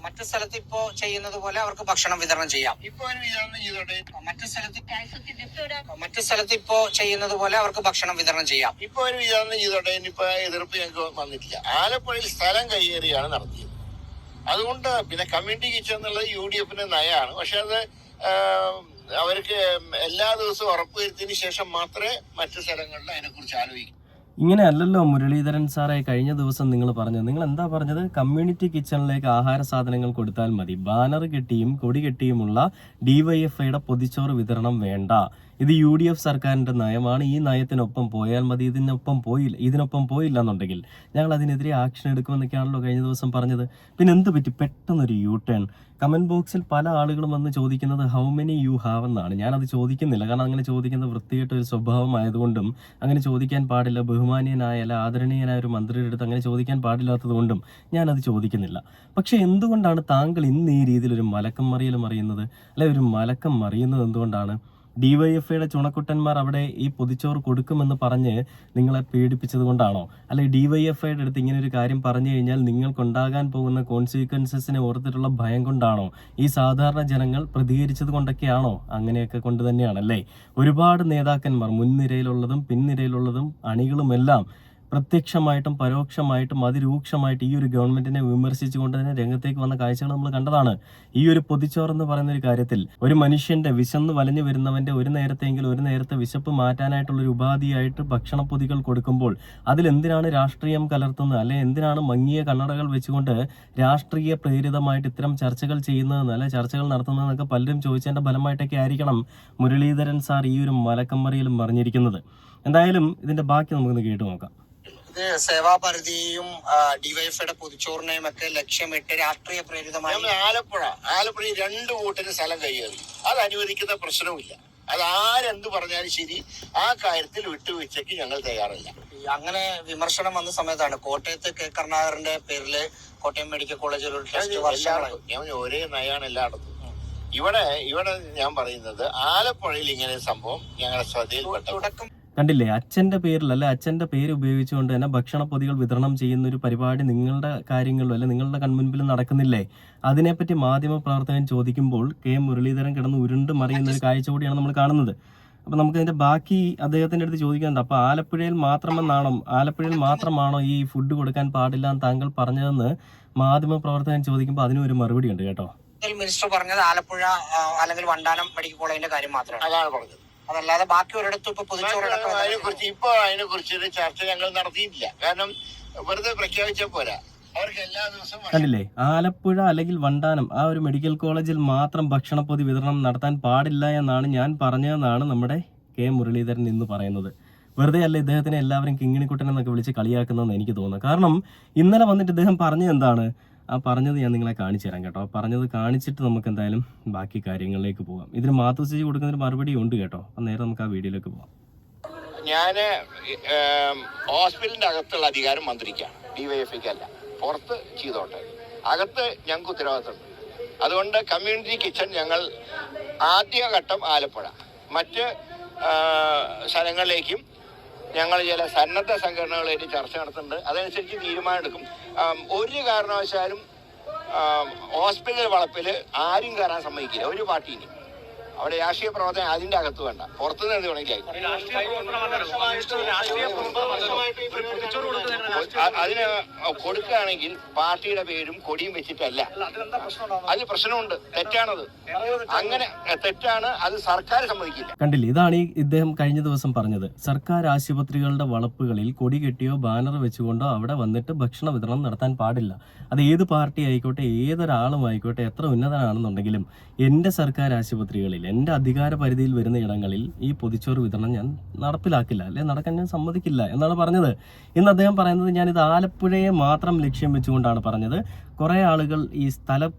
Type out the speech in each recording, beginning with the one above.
മറ്റു സ്ഥലത്ത് ഇപ്പോ ചെയ്യുന്നത് പോലെ അവർക്ക് ഭക്ഷണം വിതരണം ചെയ്യാം. ഇപ്പൊ വിതരണം ചെയ്തോട്ടെ. മറ്റു സ്ഥലത്ത് ഇപ്പോ ചെയ്യുന്നത് പോലെ അവർക്ക് ഭക്ഷണം വിതരണം ചെയ്യാം. ഇപ്പൊ ഒരു വിതരണം ചെയ്തോട്ടെ. ഇനിയിപ്പോ എതിർപ്പ് ഞങ്ങൾക്ക് വന്നിട്ടില്ല. ആലപ്പുഴയിൽ സ്ഥലം കയ്യേറിയാണ് നടത്തിയത്. അതുകൊണ്ട് പിന്നെ കമ്മ്യൂണിറ്റി കിച്ചൺ എന്നുള്ളത് UDFന്റെ നയമാണ്. പക്ഷെ അത് അവർക്ക് എല്ലാ ദിവസവും ഉറപ്പുവരുത്തിയതിനു ശേഷം മാത്രമേ മറ്റു സ്ഥലങ്ങളിൽ അതിനെക്കുറിച്ച് ആലോചിക്കൂ. ഇങ്ങനെ അല്ലല്ലോ മുരളീധരൻ സാറെ കഴിഞ്ഞ ദിവസം നിങ്ങൾ പറഞ്ഞത്. നിങ്ങൾ എന്താ പറഞ്ഞത്? കമ്മ്യൂണിറ്റി കിച്ചണിലേക്ക് ആഹാര സാധനങ്ങൾ കൊടുത്താൽ മതി, ബാനർ കെട്ടിയും കൊടി കെട്ടിയുമുള്ള DYFIയുടെ പൊതിച്ചോറ് വിതരണം വേണ്ട. ഇത് UDF സർക്കാരിന്റെ നയമാണ്. ഈ നയത്തിനൊപ്പം പോയാൽ മതി. ഇതിനൊപ്പം പോയില്ല എന്നുണ്ടെങ്കിൽ ഞങ്ങൾ അതിനെതിരെ ആക്ഷൻ എടുക്കുമെന്നൊക്കെയാണല്ലോ കഴിഞ്ഞ ദിവസം പറഞ്ഞത്. പിന്നെ എന്ത് പറ്റി പെട്ടെന്നൊരു U-ടേൺ? കമന്റ് ബോക്സിൽ പല ആളുകളും വന്ന് ചോദിക്കുന്നത് ഹൗ മെനി യു ഹാവ് എന്നാണ്. ഞാനത് ചോദിക്കുന്നില്ല, കാരണം അങ്ങനെ ചോദിക്കുന്നത് വൃത്തികെട്ട ഒരു സ്വഭാവമായതുകൊണ്ടും അങ്ങനെ ചോദിക്കാൻ പാടില്ല. ബഹുമാനീയനായ അല്ല ആദരണീയനായ ഒരു മന്ത്രിയുടെ അടുത്ത് അങ്ങനെ ചോദിക്കാൻ പാടില്ലാത്തത് കൊണ്ടും ഞാനത് ചോദിക്കുന്നില്ല. പക്ഷെ എന്തുകൊണ്ടാണ് താങ്കൾ ഇന്ന് ഈ രീതിയിൽ ഒരു മലക്കം മറിയൽ മറിയുന്നത്? അല്ലെ, ഒരു മലക്കം മറിയുന്നത് എന്തുകൊണ്ടാണ്? DYFIയുടെ ചുണക്കുട്ടന്മാർ അവിടെ ഈ പൊതിച്ചോറ് കൊടുക്കുമെന്ന് പറഞ്ഞ് നിങ്ങളെ പേടിപ്പിച്ചത് കൊണ്ടാണോ? അല്ലെ DYFIയുടെ അടുത്ത് ഇങ്ങനെ ഒരു കാര്യം പറഞ്ഞു കഴിഞ്ഞാൽ നിങ്ങൾക്കുണ്ടാകാൻ പോകുന്ന കോൺസിക്വൻസസിനെ ഓർത്തിട്ടുള്ള ഭയം കൊണ്ടാണോ? ഈ സാധാരണ ജനങ്ങൾ പ്രതികരിച്ചത് കൊണ്ടൊക്കെയാണോ? അങ്ങനെയൊക്കെ കൊണ്ട് തന്നെയാണല്ലേ ഒരുപാട് നേതാക്കന്മാർ, മുൻനിരയിലുള്ളതും പിൻനിരയിലുള്ളതും അണികളുമെല്ലാം പ്രത്യക്ഷമായിട്ടും പരോക്ഷമായിട്ടും അതിരൂക്ഷമായിട്ട് ഈ ഒരു ഗവൺമെന്റിനെ വിമർശിച്ചുകൊണ്ട് തന്നെ രംഗത്തേക്ക് വന്ന കാഴ്ചകൾ നമ്മൾ കണ്ടതാണ്. ഈ ഒരു പൊതിച്ചോറെന്ന് പറയുന്ന ഒരു കാര്യത്തിൽ ഒരു മനുഷ്യന്റെ വിശന്ന് വലഞ്ഞു വരുന്നവന്റെ ഒരു നേരത്തെ വിശപ്പ് മാറ്റാനായിട്ടുള്ള ഒരു ഉപാധിയായിട്ട് ഭക്ഷണപ്പൊതികൾ കൊടുക്കുമ്പോൾ അതിലെന്തിനാണ് രാഷ്ട്രീയം കലർത്തുന്നത്? അല്ലെ എന്തിനാണ് മങ്ങിയ കണ്ണടകൾ വെച്ചുകൊണ്ട് രാഷ്ട്രീയ പ്രേരിതമായിട്ട് ഇത്തരം ചർച്ചകൾ ചെയ്യുന്നതെന്ന്, അല്ലെ ചർച്ചകൾ നടത്തുന്നതെന്നൊക്കെ പലരും ചോദിച്ചതിന്റെ ഫലമായിട്ടൊക്കെ ആയിരിക്കണം മുരളീധരൻ സാർ ഈ ഒരു മലക്കമ്മറിയിലും മറിഞ്ഞിരിക്കുന്നത്. എന്തായാലും ഇതിന്റെ ബാക്കി നമുക്കൊന്ന് കേട്ടു നോക്കാം. സേവാപരിധിയും DYFIയുടെ പൊതിച്ചോറിനെയും ഒക്കെ ലക്ഷ്യമിട്ട് രാഷ്ട്രീയ പ്രേരിതമായി ആലപ്പുഴ 2 കൂട്ടര് സ്ഥലം കയ്യേറി. അത് അനുവദിക്കുന്ന പ്രശ്നവുമില്ല. അത് ആരെന്ത് പറഞ്ഞാലും ശരി, ആ കാര്യത്തിൽ വിട്ടുവീഴ്ചയ്ക്ക് ഞങ്ങൾ തയ്യാറല്ല. അങ്ങനെ വിമർശനം വന്ന സമയത്താണ് കോട്ടയത്ത് K. കരുണാകരന്റെ പേരില് കോട്ടയം മെഡിക്കൽ കോളേജിൽ ഒരു ടെസ്റ്റ് ഞാൻ ഒരേ നയാണ് എല്ലായിടത്തും. ഇവിടെ ഞാൻ പറയുന്നത് ആലപ്പുഴയിൽ ഇങ്ങനെ സംഭവം ഞങ്ങളുടെ ശ്രദ്ധയിൽപ്പെട്ട കണ്ടില്ലേ? അച്ഛന്റെ പേരിൽ അല്ലെ അച്ഛന്റെ പേര് ഉപയോഗിച്ചുകൊണ്ട് തന്നെ ഭക്ഷണപ്പൊതികൾ വിതരണം ചെയ്യുന്ന ഒരു പരിപാടി നിങ്ങളുടെ കാര്യങ്ങളിലും അല്ലെ നിങ്ങളുടെ കൺമുൻപിൽ നടക്കുന്നില്ലേ? അതിനെപ്പറ്റി മാധ്യമ പ്രവർത്തകൻ ചോദിക്കുമ്പോൾ K. മുരളീധരൻ കിടന്ന് ഉരുണ്ട് മറിയുന്ന ഒരു കാഴ്ച കൂടിയാണ് നമ്മൾ കാണുന്നത്. അപ്പൊ നമുക്ക് അതിന്റെ ബാക്കി അദ്ദേഹത്തിന്റെ അടുത്ത് ചോദിക്കുന്നുണ്ട്. അപ്പൊ ആലപ്പുഴയിൽ മാത്രമാണോ ഈ ഫുഡ് കൊടുക്കാൻ പാടില്ല എന്ന് താങ്കൾ പറഞ്ഞതെന്ന് മാധ്യമ പ്രവർത്തകൻ ചോദിക്കുമ്പോൾ അതിനും ഒരു മറുപടി ഉണ്ട് കേട്ടോ. മിനിസ്റ്റർ പറഞ്ഞത് ആലപ്പുഴ അല്ലെങ്കിൽ വണ്ടാനം മെഡിക്കൽ കോളേജിന്റെ കാര്യം മാത്രമാണ്. അതാണ് പറഞ്ഞത്. അതല്ലാതെ ബാക്കി ഒരിടത്തും അതിനെക്കുറിച്ച് ഒരു ചർച്ച ഞങ്ങൾ നടത്തിയിട്ടില്ല. കാരണം വെറുതെ പ്രഖ്യാപിച്ചാൽ പോരാ. അവർക്ക് എല്ലാ ദിവസവും കണ്ടില്ലേ? ആലപ്പുഴ അല്ലെങ്കിൽ വണ്ടാനം ആ ഒരു മെഡിക്കൽ കോളേജിൽ മാത്രം ഭക്ഷണപ്പൊതി വിതരണം നടത്താൻ പാടില്ല എന്നാണ് ഞാൻ പറഞ്ഞതെന്നാണ് നമ്മുടെ K. മുരളീധരൻ ഇന്ന് പറയുന്നത്. വെറുതെ അല്ല ഇദ്ദേഹത്തിനെ എല്ലാവരും കിങ്ങിണിക്കുട്ടൻ എന്നൊക്കെ വിളിച്ച് കളിയാക്കുന്നതെന്ന് എനിക്ക് തോന്നുന്നു. കാരണം ഇന്നലെ വന്നിട്ട് ഇദ്ദേഹം പറഞ്ഞത് എന്താണ്? ആ പറഞ്ഞത് ഞാൻ നിങ്ങളെ കാണിച്ചു തരാം കേട്ടോ. പറഞ്ഞത് കാണിച്ചിട്ട് നമുക്ക് എന്തായാലും ബാക്കി കാര്യങ്ങളിലേക്ക് പോകാം. ഇതിന് മാതൃശ്രീ കൊടുക്കുന്നൊരു മറുപടി ഉണ്ട് കേട്ടോ. അപ്പം നേരെ നമുക്ക് ആ വീഡിയോയിലേക്ക് പോകാം. ഞാൻ ഹോസ്പിറ്റലിന്റെ അകത്തുള്ള അധികാരം മന്ത്രിക്കാണ്, DYFIക്ക് അല്ല. പുറത്ത് ചെയ്തോട്ടെ, അകത്ത് ഞങ്ങൾക്ക് ഉത്തരവാദിത്തമുണ്ട്. അതുകൊണ്ട് കമ്മ്യൂണിറ്റി കിച്ചൺ ഞങ്ങൾ ആദ്യഘട്ടം ആലപ്പുഴ, മറ്റ് സ്ഥലങ്ങളിലേക്കും ഞങ്ങൾ ചില സന്നദ്ധ സംഘടനകളായിട്ട് ചർച്ച നടത്തുന്നുണ്ട്. അതനുസരിച്ച് തീരുമാനം എടുക്കും. ഒരു കാരണവശാലും ഹോസ്പിറ്റൽ വളപ്പിൽ ആരും കയറാൻ സമ്മതിക്കില്ല, ഒരു പാർട്ടിയിലും. അവിടെ രാഷ്ട്രീയ പ്രവർത്തനം അതിന്റെ അകത്ത് വേണ്ട, പുറത്തുനിന്ന് എന്ത് വേണമെങ്കിൽ അതിന് കൊടുക്കുകയാണെങ്കിൽ പാർട്ടിയുടെ പേരും കൊടിയും വെച്ചിട്ടല്ല. അത് പ്രശ്നമുണ്ട്, തെറ്റാണത്. അങ്ങനെ തെറ്റാണ്, അത് സർക്കാർ സമ്മതിക്കില്ല. കണ്ടില്ലേ? ഇതാണ് ഇദ്ദേഹം കഴിഞ്ഞ ദിവസം പറഞ്ഞത്. സർക്കാർ ആശുപത്രികളുടെ വളപ്പുകളിൽ കൊടി കെട്ടിയോ ബാനർ വെച്ചുകൊണ്ടോ അവിടെ വന്നിട്ട് ഭക്ഷണ വിതരണം നടത്താൻ പാടില്ല. അത് ഏത് പാർട്ടി ആയിക്കോട്ടെ, ഏതൊരാളും ആയിക്കോട്ടെ, എത്ര ഉന്നതനാണെന്നുണ്ടെങ്കിലും എൻ്റെ സർക്കാർ ആശുപത്രികളിൽ എൻ്റെ അധികാര പരിധിയിൽ വരുന്ന ഇടങ്ങളിൽ ഈ പൊതിച്ചോറ് വിതരണം ഞാൻ നടപ്പിലാക്കില്ല, അല്ലെ നടക്കാൻ ഞാൻ സമ്മതിക്കില്ല എന്നാണ് പറഞ്ഞത്. ഇന്ന് അദ്ദേഹം പറയുന്നത് ഞാനിത് ആലപ്പുഴയെ മാത്രം ലക്ഷ്യം വെച്ചുകൊണ്ടാണ് പറഞ്ഞത്. കുറേ ആളുകൾ ഈ സ്ഥലം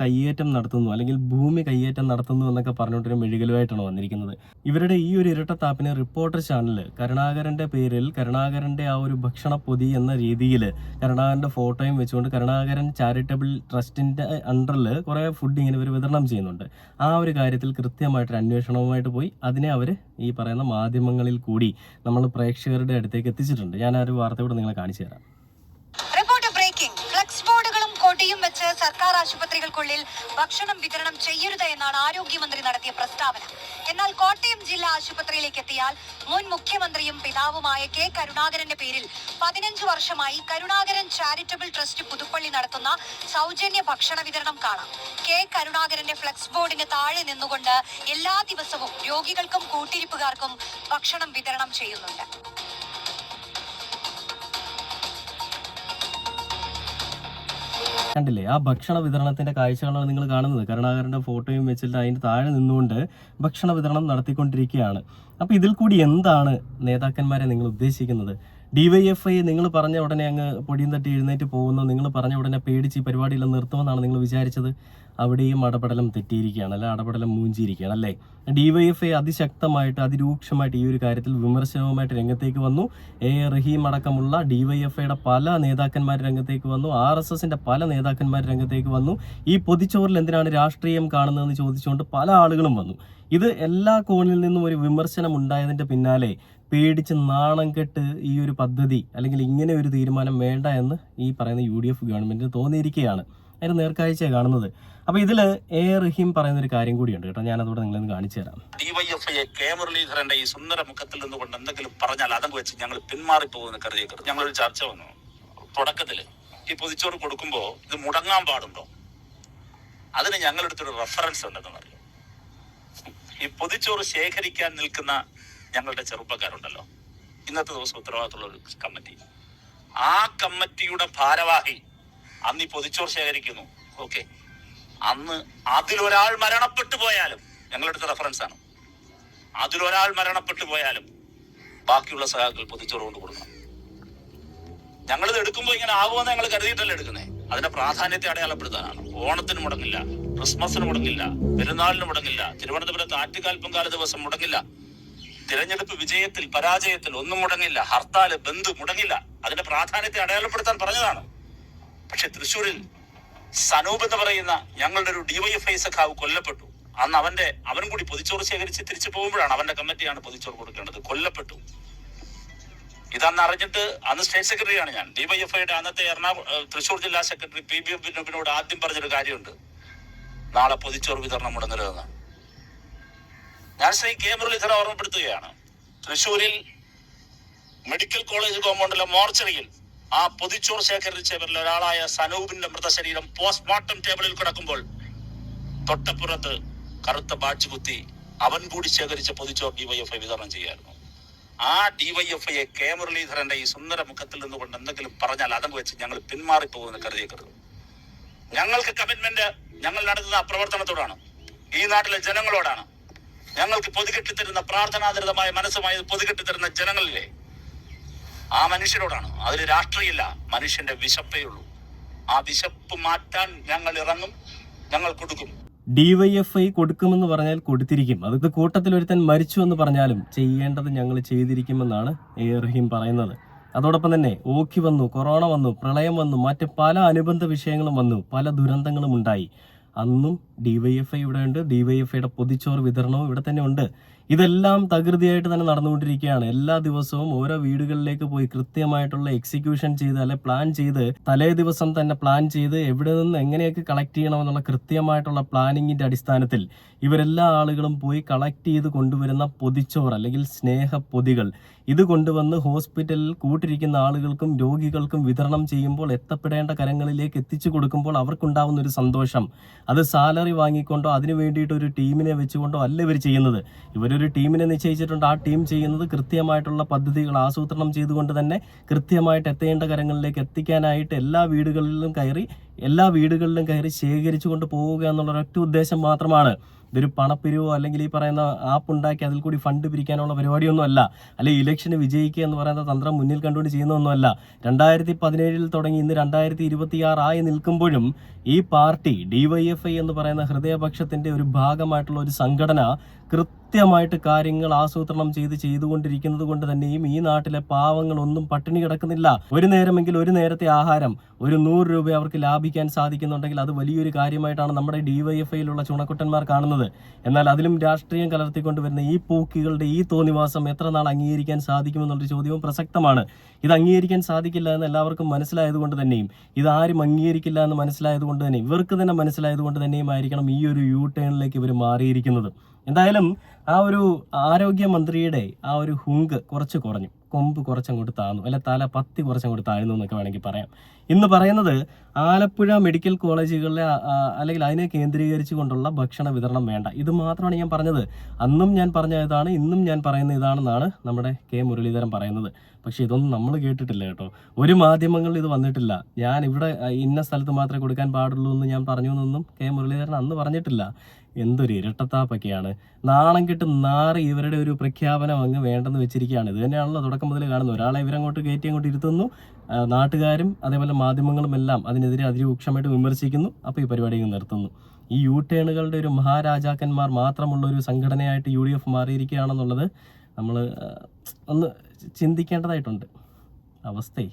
കയ്യേറ്റം നടത്തുന്നു അല്ലെങ്കിൽ ഭൂമി കയ്യേറ്റം നടത്തുന്നു എന്നൊക്കെ പറഞ്ഞുകൊണ്ടൊരു മെഴുകലുമായിട്ടാണ് വന്നിരിക്കുന്നത്. ഇവരുടെ ഈ ഒരു ഇരട്ടത്താപ്പിന് റിപ്പോർട്ടർ ചാനല് കരുണാകരന്റെ പേരിൽ കരുണാകരന്റെ ആ ഒരു ഭക്ഷണ പൊതി എന്ന രീതിയിൽ കരുണാകരന്റെ ഫോട്ടോയും വെച്ചുകൊണ്ട് കരുണാകരൻ ചാരിറ്റബിൾ ട്രസ്റ്റിന്റെ അണ്ടറിൽ കുറേ ഫുഡ് ഇങ്ങനെ ഇവർ വിതരണം ചെയ്യുന്നുണ്ട്. ആ ഒരു കാര്യത്തിൽ കൃത്യമായിട്ടൊരു അന്വേഷണവുമായിട്ട് പോയി അതിനെ അവർ ഈ പറയുന്ന മാധ്യമങ്ങളിൽ കൂടി നമ്മൾ പ്രേക്ഷകരുടെ അടുത്തേക്ക് എത്തിച്ചിട്ടുണ്ട്. ഞാൻ ആ ഒരു വാർത്ത കൂടെ നിങ്ങളെ കാണിച്ചു തരാം. ഫ്ലെക്സ് ബോർഡുകളും കൊടിയും വെച്ച സർക്കാർ ആശുപത്രികൾക്കുള്ളിൽ ഭക്ഷണം വിതരണം ചെയ്യരുത് എന്നാണ് ആരോഗ്യമന്ത്രി നടത്തിയ പ്രസ്താവന. എന്നാൽ കോട്ടയം ജില്ലാ ആശുപത്രിയിലേക്ക് എത്തിയാൽ മുൻ മുഖ്യമന്ത്രിയും പിതാവുമായ കെ കരുണാകരന്റെ പേരിൽ 15 വർഷമായി കരുണാകരൻ ചാരിറ്റബിൾ ട്രസ്റ്റ് പുതുപ്പള്ളി നടത്തുന്ന സൗജന്യ ഭക്ഷണ വിതരണം കാണാം. കെ കരുണാകരന്റെ ഫ്ലെക്സ് ബോർഡിന് താഴെ നിന്നുകൊണ്ട് എല്ലാ ദിവസവും രോഗികൾക്കും കൂട്ടിരിപ്പുകാർക്കും ഭക്ഷണം വിതരണം ചെയ്യുന്നുണ്ട്. കണ്ടില്ലേ, ആ ഭക്ഷണ വിതരണത്തിന്റെ കാഴ്ചകളാണ് നിങ്ങൾ കാണുന്നത്. കരുണാകരന്റെ ഫോട്ടോയും വെച്ചിട്ട് അതിന്റെ താഴെ നിന്നുകൊണ്ട് ഭക്ഷണ വിതരണം നടത്തിക്കൊണ്ടിരിക്കുകയാണ്. അപ്പൊ ഇതിൽ കൂടി എന്താണ് നേതാക്കന്മാരെ നിങ്ങൾ ഉദ്ദേശിക്കുന്നത്? DYFI നിങ്ങൾ പറഞ്ഞ ഉടനെ അങ്ങ് പൊടിയും തട്ടി എഴുന്നേറ്റ് പോകുന്നു, നിങ്ങൾ പറഞ്ഞ ഉടനെ പേടിച്ച് ഈ പരിപാടിയെല്ലാം നിർത്തുമെന്നാണ് നിങ്ങൾ വിചാരിച്ചത്? അവിടെയും അടപടലം തെറ്റിയിരിക്കുകയാണ്, അല്ലെ അടപടലം മൂഞ്ചിയിരിക്കുകയാണ് അല്ലേ. DYFI അതിശക്തമായിട്ട് അതിരൂക്ഷമായിട്ട് ഈ ഒരു കാര്യത്തിൽ വിമർശനവുമായിട്ട് രംഗത്തേക്ക് വന്നു. റഹീം അടക്കമുള്ള DYFIയുടെ പല നേതാക്കന്മാർ രംഗത്തേക്ക് വന്നു. RSSന്റെ പല നേതാക്കന്മാർ രംഗത്തേക്ക് വന്നു. ഈ പൊതിച്ചോറിൽ എന്തിനാണ് രാഷ്ട്രീയം കാണുന്നതെന്ന് ചോദിച്ചുകൊണ്ട് പല ആളുകളും വന്നു. ഇത് എല്ലാ കോണിൽ നിന്നും ഒരു വിമർശനം ഉണ്ടായതിന്റെ പിന്നാലെ പേടിച്ച് നാണം കെട്ട് ഈ ഒരു പദ്ധതി അല്ലെങ്കിൽ ഇങ്ങനെ ഒരു തീരുമാനം വേണ്ട എന്ന് ഈ പറയുന്ന UDF ഗവൺമെന്റിന് തോന്നിയിരിക്കുകയാണ്. അതിന് നേർക്കാഴ്ച കാണുന്നത്. അപ്പൊ ഇതില് റഹീം പറയുന്ന ഒരു കാര്യം കൂടിയുണ്ട് കേട്ടോ, ഞാനതോടെ നിങ്ങളൊന്ന് കാണിച്ചു തരാം. DYFI കെ മുരളീധരന്റെ ഈ സുന്ദര മുഖത്തിൽ നിന്നുകൊണ്ട് എന്തെങ്കിലും പറഞ്ഞാൽ അതങ്ങ് വെച്ച് ഞങ്ങൾ പിന്മാറിപ്പോകുന്ന കരുതിയേക്കരുത്. ഞങ്ങളൊരു ചർച്ച വന്നു തുടക്കത്തില്, ഈ പൊതിച്ചോറ് കൊടുക്കുമ്പോ ഇത് മുടങ്ങാൻ പാടുണ്ടോ? അതിന് ഞങ്ങളെടുത്തൊരു റെഫറൻസ് ഉണ്ടെന്ന് പറയും. ഈ പൊതിച്ചോറ് ശേഖരിക്കാൻ നിൽക്കുന്ന ഞങ്ങളുടെ ചെറുപ്പക്കാരുണ്ടല്ലോ, ഇന്നത്തെ ദിവസം ഉത്തരവാദിത്തമുള്ള ഒരു കമ്മിറ്റി, ആ കമ്മിറ്റിയുടെ ഭാരവാഹി അന്ന് ഈ പൊതിച്ചോറ് ശേഖരിക്കുന്നു. ഓക്കെ, അന്ന് അതിലൊരാൾ മരണപ്പെട്ടു പോയാലും, ഞങ്ങളെടുത്ത റെഫറൻസ് ആണ്, അതിലൊരാൾ മരണപ്പെട്ടു പോയാലും ബാക്കിയുള്ള സഹാക്കൾ പൊതിച്ചോറ് കൊണ്ട് കൊടുക്കണം. ഞങ്ങളിത് എടുക്കുമ്പോൾ ഇങ്ങനെ ആകുമെന്ന് ഞങ്ങൾ കരുതിയിട്ടല്ലേ എടുക്കുന്നത്. അതിന്റെ പ്രാധാന്യത്തെ അടയാളപ്പെടുത്താനാണ്. ഓണത്തിന് മുടങ്ങില്ല, ക്രിസ്മസിന് മുടങ്ങില്ല, പെരുന്നാളിന് മുടങ്ങില്ല, തിരുവനന്തപുരത്ത് ആറ്റുകാൽ പൊങ്കാല ദിവസം മുടങ്ങില്ല, തിരഞ്ഞെടുപ്പ് വിജയത്തിൽ പരാജയത്തിൽ ഒന്നും മുടങ്ങില്ല, ഹർത്താല് ബന്ദ് മുടങ്ങില്ല. അതിന്റെ പ്രാധാന്യത്തെ അടയാളപ്പെടുത്താൻ പറഞ്ഞതാണ്. പക്ഷെ തൃശ്ശൂരിൽ സനൂപ് എന്ന് പറയുന്ന ഞങ്ങളുടെ ഒരു DYFI സഖാവ് കൊല്ലപ്പെട്ടു. അന്ന് അവൻ കൂടി പൊതിച്ചോറ് ശേഖരിച്ച് തിരിച്ചു പോകുമ്പോഴാണ്, അവന്റെ കമ്മിറ്റിയാണ് പൊതിച്ചോറ് കൊടുക്കേണ്ടത്, കൊല്ലപ്പെട്ടു. ഇതന്ന് അറിഞ്ഞിട്ട് അന്ന് സ്റ്റേറ്റ് സെക്രട്ടറിയാണ് ഞാൻ. DYFIയുടെ അന്നത്തെ തൃശ്ശൂർ ജില്ലാ സെക്രട്ടറി PB ബിനോബിനോട് ആദ്യം പറഞ്ഞൊരു കാര്യമുണ്ട്, നാളെ പൊതിച്ചോറ് വിതരണം മുടങ്ങരുതെന്ന്. ഞാൻ ശ്രീ കെ മുരളീധരൻ ഓർമ്മപ്പെടുത്തുകയാണ്. തൃശ്ശൂരിൽ മെഡിക്കൽ കോളേജ് കോമ്പൗണ്ടിലെ മോർച്ചറിയിൽ ആ പൊതിച്ചോറ് ശേഖരിച്ചവരിൽ ഒരാളായ സനൂപിന്റെ മൃതശരീരം പോസ്റ്റ്മോർട്ടം ടേബിളിൽ കിടക്കുമ്പോൾ തൊട്ടപ്പുറത്ത് കറുത്ത ബാഡ്ജ് കുത്തി അവൻ കൂടി ശേഖരിച്ച പൊതിച്ചോറ് DYFI വിതരണം ചെയ്യായിരുന്നു. ആ DYFI കെ മുരളീധരന്റെ ഈ സുന്ദര മുഖത്തിൽ നിന്നുകൊണ്ട് എന്തെങ്കിലും പറഞ്ഞാൽ അതങ്ങ് വെച്ച് ഞങ്ങൾ പിന്മാറിപ്പോകുന്ന കരുതിയേക്കരുത്. ഞങ്ങൾക്ക് കമ്മിറ്റ്മെന്റ് ഞങ്ങൾ നടത്തുന്ന പ്രവർത്തനത്തോടാണ്, ഈ നാട്ടിലെ ജനങ്ങളോടാണ്. ഞങ്ങൾക്ക് പൊതുകെട്ടിത്തരുന്ന പ്രാർത്ഥനാതരിതമായ മനസ്സുമായി പൊതുകെട്ടിത്തരുന്ന ജനങ്ങളിലെ ആ മനുഷ്യരോടാണ്. അതിൽ രാഷ്ട്രീയമില്ല, മനുഷ്യന്റെ വിശപ്പേ ഉള്ളൂ. ആ വിശപ്പ് മാറ്റാൻ ഞങ്ങൾ ഇറങ്ങും, ഞങ്ങൾ കൊടുക്കും. DYFI കൊടുക്കുമെന്ന് പറഞ്ഞാൽ കൊടുത്തിരിക്കും. അത് കൂട്ടത്തിൽ ഒരുത്തൻ മരിച്ചു എന്ന് പറഞ്ഞാലും ചെയ്യേണ്ടത് ഞങ്ങൾ ചെയ്തിരിക്കുമെന്നാണ് റഹീം പറയുന്നത്. അതോടൊപ്പം തന്നെ ഓഖി വന്നു, കൊറോണ വന്നു, പ്രളയം വന്നു, മറ്റ് പല അനുബന്ധ വിഷയങ്ങളും വന്നു, പല ദുരന്തങ്ങളും ഉണ്ടായി. അന്നും DYFI ഇവിടെ ഉണ്ട്, DYFIയുടെ പൊതിച്ചോറ് വിതരണവും ഇവിടെ തന്നെ ഉണ്ട്. ഇതെല്ലാം തകൃതിയായിട്ട് തന്നെ നടന്നുകൊണ്ടിരിക്കുകയാണ്. എല്ലാ ദിവസവും ഓരോ വീടുകളിലേക്ക് പോയി കൃത്യമായിട്ടുള്ള എക്സിക്യൂഷൻ ചെയ്ത് അല്ലെ പ്ലാൻ ചെയ്ത് തലേ ദിവസം തന്നെ പ്ലാൻ ചെയ്ത് എവിടെ നിന്ന് എങ്ങനെയൊക്കെ കളക്ട് ചെയ്യണമെന്നുള്ള കൃത്യമായിട്ടുള്ള പ്ലാനിങ്ങിന്റെ അടിസ്ഥാനത്തിൽ ഇവരെല്ലാ ആളുകളും പോയി കളക്ട് ചെയ്ത് കൊണ്ടുവരുന്ന പൊതിച്ചോറ് അല്ലെങ്കിൽ സ്നേഹപ്പൊതികൾ ഇത് കൊണ്ടുവന്ന് ഹോസ്പിറ്റലിൽ കൂട്ടിരിക്കുന്ന ആളുകൾക്കും രോഗികൾക്കും വിതരണം ചെയ്യുമ്പോൾ എത്തപ്പെടേണ്ട കരങ്ങളിലേക്ക് എത്തിച്ചു കൊടുക്കുമ്പോൾ അവർക്കുണ്ടാവുന്ന ഒരു സന്തോഷം, അത് സാലറി വാങ്ങിക്കൊണ്ടോ അതിനു വേണ്ടിയിട്ട് ഒരു ടീമിനെ വെച്ചുകൊണ്ടോ അല്ല ഇവർ ചെയ്യുന്നത്. ഇവരൊരു ടീമിനെ നിശ്ചയിച്ചിട്ടുണ്ട്. ആ ടീം ചെയ്യുന്നത് കൃത്യമായിട്ടുള്ള പദ്ധതികൾ ആസൂത്രണം ചെയ്തുകൊണ്ട് തന്നെ കൃത്യമായിട്ട് എത്തേണ്ട കരങ്ങളിലേക്ക് എത്തിക്കാനായിട്ട് എല്ലാ വീടുകളിലും കയറി ശേഖരിച്ചു കൊണ്ട് പോവുക എന്നുള്ള ഒരൊറ്റ ഉദ്ദേശം മാത്രമാണ്. ഇതൊരു പണപ്പിരിവോ അല്ലെങ്കിൽ ഈ പറയുന്ന ആപ്പ് ഉണ്ടാക്കി അതിൽ കൂടി ഫണ്ട് പിരിക്കാനുള്ള പരിപാടിയൊന്നും അല്ല, അല്ലെങ്കിൽ ഇലക്ഷന് വിജയിക്കുക എന്ന് പറയുന്ന തന്ത്രം മുന്നിൽ കണ്ടുകൊണ്ട് ചെയ്യുന്നതൊന്നുമല്ല. 2017 തുടങ്ങി ഇന്ന് 2026 ആയി നിൽക്കുമ്പോഴും ഈ പാർട്ടി DYFI എന്ന് പറയുന്ന ഹൃദയപക്ഷത്തിന്റെ ഒരു ഭാഗമായിട്ടുള്ള ഒരു സംഘടന കൃത്യമായിട്ട് കാര്യങ്ങൾ ആസൂത്രണം ചെയ്തുകൊണ്ടിരിക്കുന്നത് കൊണ്ട് തന്നെയും ഈ നാട്ടിലെ പാവങ്ങളൊന്നും പട്ടിണി കിടക്കുന്നില്ല. ഒരു നേരമെങ്കിൽ ഒരു നേരത്തെ ആഹാരം ഒരു 100 രൂപ അവർക്ക് ലാഭിക്കാൻ സാധിക്കുന്നുണ്ടെങ്കിൽ അത് വലിയൊരു കാര്യമായിട്ടാണ് നമ്മുടെ ഡിവൈഎഫ്ഐയിലുള്ള ചുണക്കുട്ടന്മാർ കാണുന്നത്. എന്നാൽ അതിലും രാഷ്ട്രീയം കലർത്തിക്കൊണ്ട് വരുന്ന ഈ പൂക്കികളുടെ ഈ തോന്നിവാസം എത്ര നാൾ അംഗീകരിക്കാൻ സാധിക്കുമെന്നുള്ള ചോദ്യവും പ്രസക്തമാണ്. ഇത് അംഗീകരിക്കാൻ സാധിക്കില്ല എന്ന് എല്ലാവർക്കും മനസ്സിലായതുകൊണ്ട് തന്നെയും ഇതാരും അംഗീകരിക്കില്ല എന്ന് മനസ്സിലായതുകൊണ്ട് തന്നെയും ഇവർക്ക് തന്നെ മനസ്സിലായതുകൊണ്ട് തന്നെയും ആയിരിക്കണം ഈ ഒരു യു ടേണിലേക്ക് ഇവർ മാറിയിരിക്കുന്നത്. എന്തായാലും ആ ഒരു ആരോഗ്യമന്ത്രിയുടെ ആ ഒരു ഹുങ്ക് കുറച്ച് കുറഞ്ഞു, കൊമ്പ് കുറച്ചങ്ങോട്ട് താഴ്ന്നു, അല്ല തല പത്തി കുറച്ചങ്ങോട്ട് താഴ്ന്നു എന്നൊക്കെ വേണമെങ്കിൽ പറയാം. ഇന്ന് പറയുന്നത് ആലപ്പുഴ മെഡിക്കൽ കോളേജുകളിലെ അല്ലെങ്കിൽ അതിനെ കേന്ദ്രീകരിച്ചു കൊണ്ടുള്ള ഭക്ഷണ വിതരണം വേണ്ട. ഇത് മാത്രമാണ് ഞാൻ പറഞ്ഞത്. അന്നും ഞാൻ പറഞ്ഞ ഇതാണ്, ഇന്നും ഞാൻ പറയുന്ന ഇതാണെന്നാണ് നമ്മുടെ കെ മുരളീധരൻ പറയുന്നത്. പക്ഷെ ഇതൊന്നും നമ്മൾ കേട്ടിട്ടില്ല കേട്ടോ. ഒരു മാധ്യമങ്ങളിൽ ഇത് വന്നിട്ടില്ല. ഞാൻ ഇവിടെ ഇന്ന സ്ഥലത്ത് മാത്രമേ കൊടുക്കാൻ പാടുള്ളൂ എന്ന് ഞാൻ പറഞ്ഞു എന്നൊന്നും കെ മുരളീധരൻ അന്ന് പറഞ്ഞിട്ടില്ല. എന്തൊരു ഇരട്ടത്താപ്പൊക്കെയാണ്. നാണം കെട്ട് നാറി ഇവരുടെ ഒരു പ്രഖ്യാപനം അങ്ങ് വേണ്ടെന്ന് വെച്ചിരിക്കുകയാണ്. ഇത് തന്നെയാണല്ലോ തുടക്കം മുതൽ കാണുന്നത്. ഒരാളെ ഇവരങ്ങോട്ട് കയറ്റി അങ്ങോട്ട് ഇരുത്തുന്നു, നാട്ടുകാരും അതേപോലെ മാധ്യമങ്ങളും എല്ലാം അതിനെതിരെ അതിരൂക്ഷമായിട്ട് വിമർശിക്കുന്നു. അപ്പോൾ ഈ പരിപാടി നിർത്തുന്നു. ഈ യു ടേണുകളുടെ ഒരു മഹാരാജാക്കന്മാർ മാത്രമുള്ള ഒരു സംഘടനയായിട്ട് UDF മാറിയിരിക്കുകയാണെന്നുള്ളത് നമ്മൾ ഒന്ന് ചിന്തിക്കേണ്ടതായിട്ടുണ്ട്. അവസ്ഥയെ